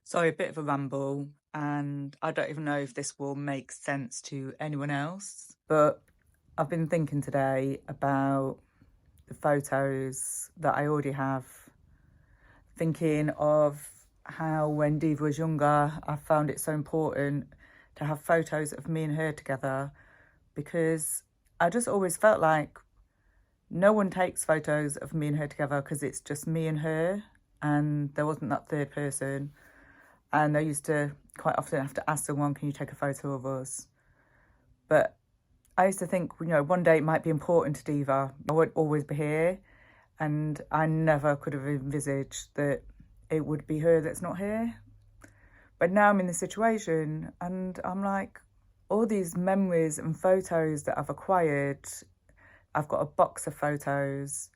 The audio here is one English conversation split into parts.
Sorry, a bit of a ramble, and I don't even know if this will make sense to anyone else, but I've been thinking today about the photos that I already have, thinking of how when Diva was younger, I found it so important to have photos of me and her together because I just always felt like no one takes photos of me and her together because it's just me and her, and there wasn't that third person. And I used to quite often have to ask someone, can you take a photo of us? But I used to think, one day it might be important to Diva. I won't always be here. And I never could have envisaged that it would be her that's not here. But now I'm in this situation and I'm like, all these memories and photos that I've acquired, I've got a box of photos.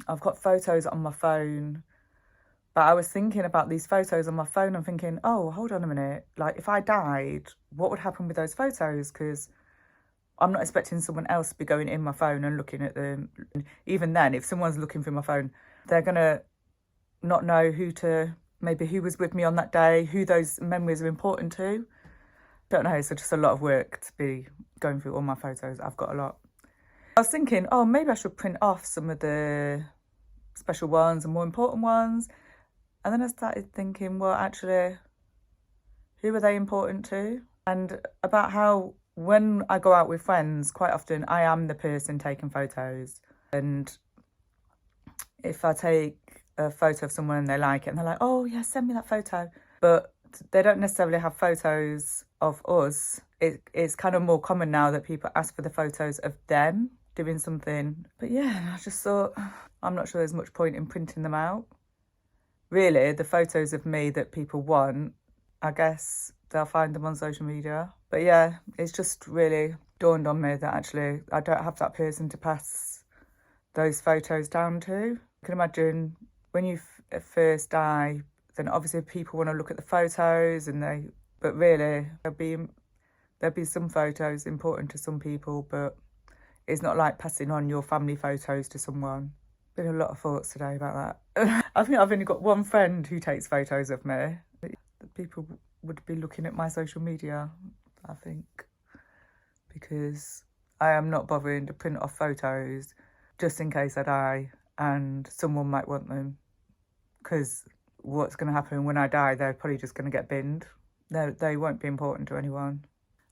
I've got photos on my phone. But I was thinking about these photos on my phone and thinking, oh, hold on a minute. Like, if I died, what would happen with those photos? Because I'm not expecting someone else to be going in my phone and looking at them. Even then, if someone's looking through my phone, they're going to not know maybe who was with me on that day, who those memories are important to. Don't know. So just a lot of work to be going through all my photos. I've got a lot. I was thinking, oh, maybe I should print off some of the special ones and more important ones. And then I started thinking, well, actually, who are they important to? And about how when I go out with friends, quite often I am the person taking photos. And if I take a photo of someone and they like it and they're like, oh, yeah, send me that photo. But they don't necessarily have photos of us. It's kind of more common now that people ask for the photos of them doing something. But yeah, I just thought, I'm not sure there's much point in printing them out. Really, the photos of me that people want, I guess they'll find them on social media. But yeah, it's just really dawned on me that actually I don't have that person to pass those photos down to. I can imagine when you first die, then obviously people want to look at the photos but really there'll be some photos important to some people, but it's not like passing on your family photos to someone. Been a lot of thoughts today about that. I think I've only got one friend who takes photos of me. People would be looking at my social media, I think, because I am not bothering to print off photos just in case I die and someone might want them. Because what's going to happen when I die, they're probably just going to get binned. They won't be important to anyone.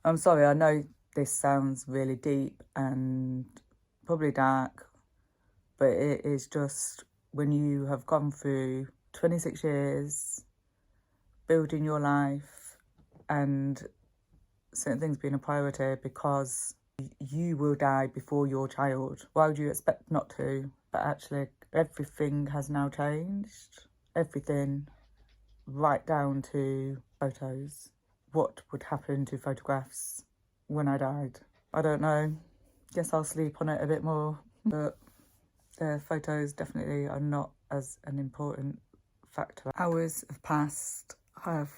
I'm sorry, I know this sounds really deep and probably dark, but it is just when you have gone through 26 years building your life and certain things being a priority because you will die before your child. Why would you expect not to? But actually, everything has now changed. Everything, right down to photos. What would happen to photographs when I died? I don't know. Guess I'll sleep on it a bit more, but the photos definitely are not as an important factor. Hours have passed. I've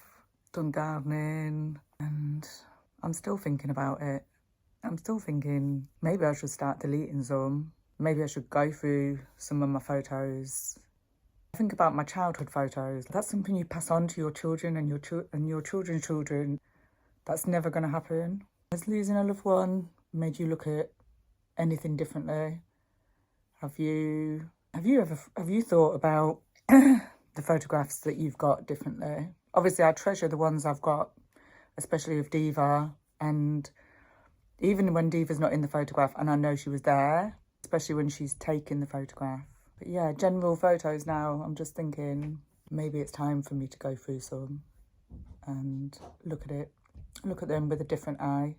done gardening and I'm still thinking about it. I'm still thinking maybe I should start deleting some. Maybe I should go through some of my photos. I think about my childhood photos. That's something you pass on to your children and your children's children. That's never going to happen. Has losing a loved one made you look at anything differently? Have you thought about the photographs that you've got differently? Obviously, I treasure the ones I've got, especially of Diva, and even when Diva's not in the photograph and I know she was there, especially when she's taking the photograph. But yeah, general photos now, I'm just thinking maybe it's time for me to go through some and look at them with a different eye,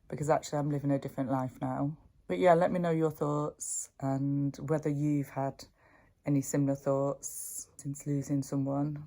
because actually I'm living a different life now. But yeah, let me know your thoughts and whether you've had any similar thoughts since losing someone.